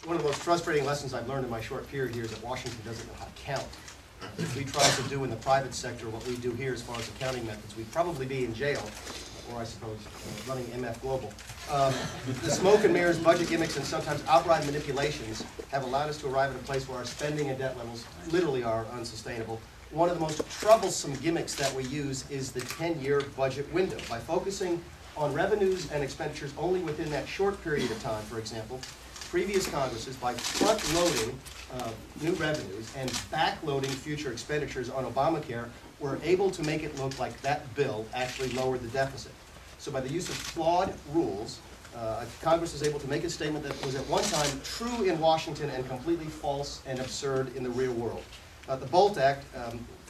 One of the most frustrating lessons I've learned in my short period here is that Washington doesn't know how to count. If we tried to do in the private sector what we do here as far as accounting methods, we'd probably be in jail, or I suppose running MF Global. The smoke and mirrors, budget gimmicks, and sometimes outright manipulations have allowed us to arrive at a place where our spending and debt levels literally are unsustainable. One of the most troublesome gimmicks that we use is the 10-year budget window. By focusing on revenues and expenditures only within that short period of time, for example, previous Congresses, by front-loading new revenues and back-loading future expenditures on Obamacare, were able to make it look like that bill actually lowered the deficit. So by the use of flawed rules, Congress was able to make a statement that was at one time true in Washington and completely false and absurd in the real world. The BOLT Act,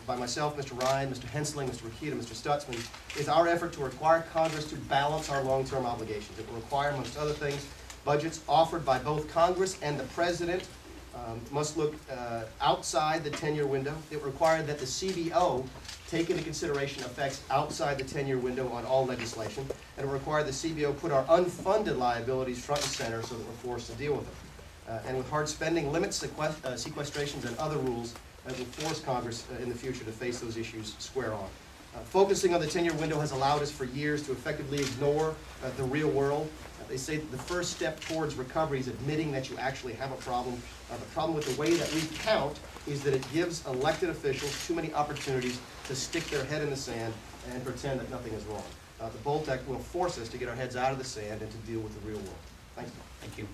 by myself, Mr. Ryan, Mr. Hensling, Mr. Rokita, Mr. Stutzman, is our effort to require Congress to balance our long-term obligations. It will require, amongst other things, budgets offered by both Congress and the President must look outside the 10-year window. It required that the CBO take into consideration effects outside the 10-year window on all legislation, and it required the CBO put our unfunded liabilities front and center so that we're forced to deal with them. And with hard spending limits, sequestrations, and other rules that will force Congress in the future to face those issues square on. Focusing on the 10-year window has allowed us for years to effectively ignore the real world. They say that the first step towards recovery is admitting that you actually have a problem. The problem with the way that we count is that it gives elected officials too many opportunities to stick their head in the sand and pretend that nothing is wrong. The BOLT Act will force us to get our heads out of the sand and to deal with the real world. Thank you. Thank you.